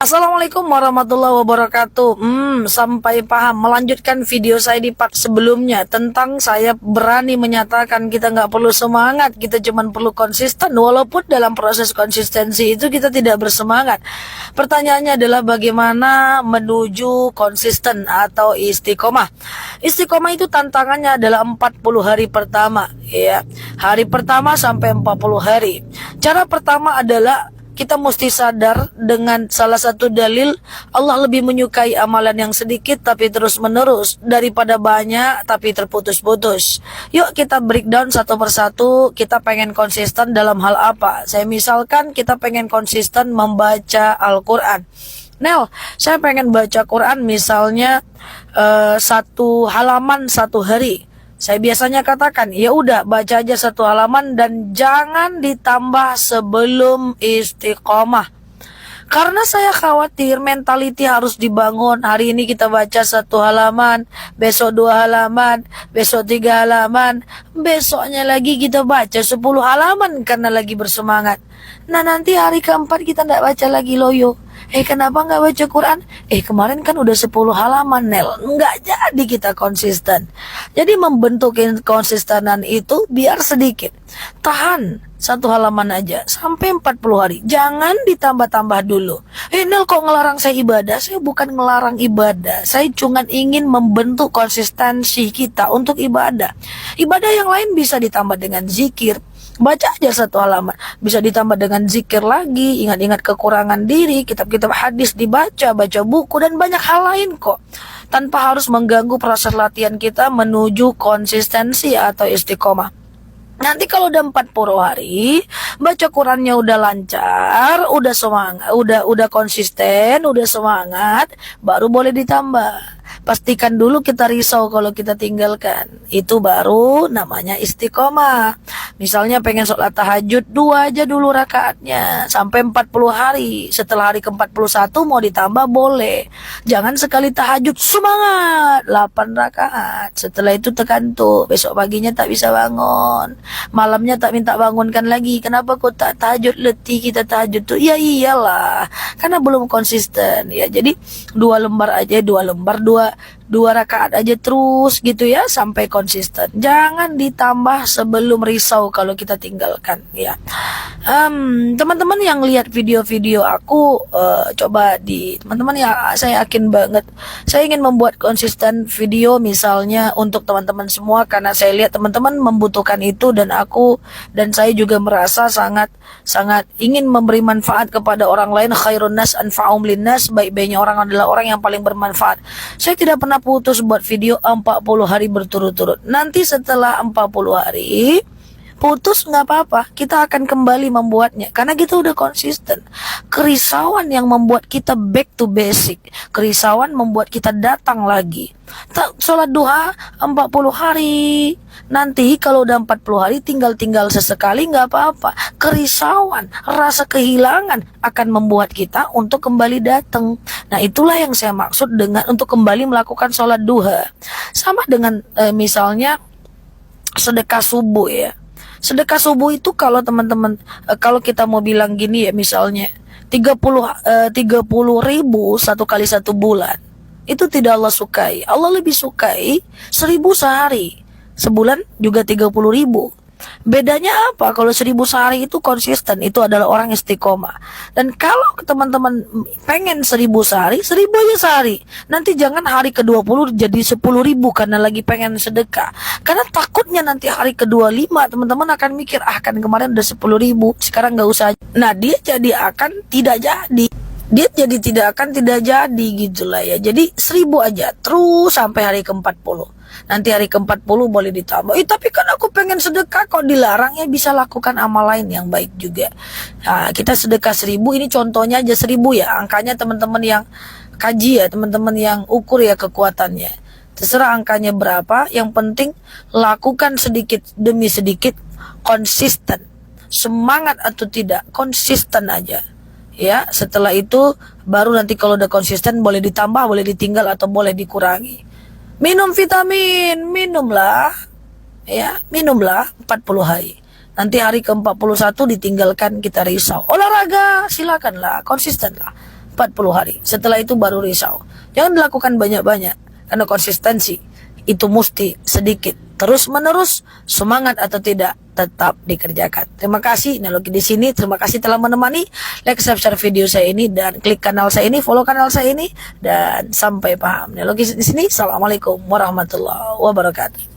Assalamualaikum warahmatullahi wabarakatuh. Sampai paham. Melanjutkan video saya di part sebelumnya tentang saya berani menyatakan kita nggak perlu semangat, kita cuma perlu konsisten. Walaupun dalam proses konsistensi itu kita tidak bersemangat. Pertanyaannya adalah bagaimana menuju konsisten atau istiqomah. Istiqomah itu tantangannya adalah 40 hari pertama, ya. Hari pertama sampai 40 hari. Cara pertama adalah kita mesti sadar dengan salah satu dalil Allah lebih menyukai amalan yang sedikit tapi terus menerus daripada banyak tapi terputus-putus. Yuk kita breakdown satu persatu. Kita pengen konsisten dalam hal apa? Saya misalkan kita pengen konsisten membaca Al-Quran. Nel, saya pengen baca Quran misalnya satu halaman satu hari. Saya biasanya katakan, ya udah baca aja satu halaman dan jangan ditambah sebelum istiqomah. Karena saya khawatir mentality harus dibangun. Hari ini kita baca satu halaman, besok 2 halaman, besok 3 halaman, besoknya lagi kita baca 10 halaman karena lagi bersemangat. Nah nanti hari keempat kita nggak baca lagi loyo. Kenapa nggak baca Quran? Kemarin kan udah 10 halaman, Nel. Nggak jadi kita konsisten. Jadi membentuk konsistenan itu biar sedikit. Tahan satu halaman aja sampai 40 hari. Jangan ditambah-tambah dulu. Nel kok ngelarang saya ibadah? Saya bukan ngelarang ibadah. Saya cuma ingin membentuk konsistensi kita untuk ibadah. Ibadah yang lain bisa ditambah dengan zikir. Baca aja satu halaman, bisa ditambah dengan zikir lagi, ingat-ingat kekurangan diri, kitab-kitab hadis dibaca, baca buku, dan banyak hal lain kok. Tanpa harus mengganggu proses latihan kita menuju konsistensi atau istiqomah. Nanti kalau udah 40 hari, baca Qurannya udah lancar, udah semangat, udah konsisten, udah semangat, baru boleh ditambah. Pastikan dulu kita risau kalau kita tinggalkan. Itu baru namanya istiqomah. Misalnya pengen sholat tahajud 2 aja dulu rakaatnya sampai 40 hari. Setelah hari ke-41 mau ditambah boleh. Jangan sekali tahajud semangat 8 rakaat. Setelah itu tekan tuh, besok paginya tak bisa bangun. Malamnya tak minta bangunkan lagi. Kenapa kok tak tahajud, letih kita tahajud tuh? Ya iyalah, karena belum konsisten ya. Jadi 2 lembar aja, 2 lembar, 2 rakaat aja terus gitu ya sampai konsisten. Jangan ditambah sebelum risau kalau kita tinggalkan ya. Teman-teman yang lihat video-video aku, coba di teman-teman ya, saya yakin banget saya ingin membuat konsisten video misalnya untuk teman-teman semua karena saya lihat teman-teman membutuhkan itu dan saya juga merasa sangat ingin memberi manfaat kepada orang lain. Khairun nas anfa'um linnas, baik-baiknya orang adalah orang yang paling bermanfaat. Saya tidak pernah putus buat video 40 hari berturut-turut. Nanti setelah 40 hari putus nggak apa-apa, kita akan kembali membuatnya karena kita udah konsisten. Kerisauan yang membuat kita back to basic, kerisauan membuat kita datang lagi. Sholat duha 40 hari, nanti kalau udah 40 hari tinggal sesekali nggak apa-apa. Kerisauan, rasa kehilangan akan membuat kita untuk kembali datang. Nah itulah yang saya maksud dengan untuk kembali melakukan sholat duha. Sama dengan misalnya sedekah subuh ya. Sedekah subuh itu kalau teman-teman, kalau kita mau bilang gini ya, misalnya 30 ribu satu kali 1 bulan, itu tidak Allah sukai. Allah lebih sukai 1.000 sehari, sebulan juga 30 ribu. Bedanya apa? Kalau 1.000 sehari itu konsisten, itu adalah orang istiqomah. Dan kalau teman-teman pengen 1.000 sehari, 1.000 aja sehari. Nanti jangan hari ke-20 jadi 10.000 karena lagi pengen sedekah. Karena takutnya nanti hari ke-25 teman-teman akan mikir, kan kemarin udah 10.000, sekarang nggak usah. Nah dia jadi akan tidak jadi. Dia jadi tidak akan tidak jadi gitulah ya. Jadi 1.000 aja terus sampai hari ke-40. Nanti hari ke-40 boleh ditambah. Tapi kan aku pengen sedekah, kok dilarang? Ya bisa lakukan amal lain yang baik juga. Nah, kita sedekah 1.000, ini contohnya aja 1.000 ya. Angkanya teman-teman yang kaji ya, teman-teman yang ukur ya kekuatannya. Terserah angkanya berapa, yang penting lakukan sedikit demi sedikit, konsisten. Semangat atau tidak, konsisten aja. Ya, setelah itu baru nanti kalau udah konsisten boleh ditambah, boleh ditinggal atau boleh dikurangi. Minum vitamin, minumlah. Ya, minumlah 40 hari. Nanti hari ke-41 ditinggalkan kita risau. Olahraga, silakanlah, konsistenlah. 40 hari. Setelah itu baru risau. Jangan dilakukan banyak-banyak, karena konsistensi itu mesti sedikit. Terus menerus, semangat atau tidak, tetap dikerjakan. Terima kasih Neologi di sini. Terima kasih telah menemani. Like, subscribe video saya ini dan klik kanal saya ini, follow kanal saya ini, dan sampai paham. Neologi di sini. Assalamualaikum warahmatullahi wabarakatuh.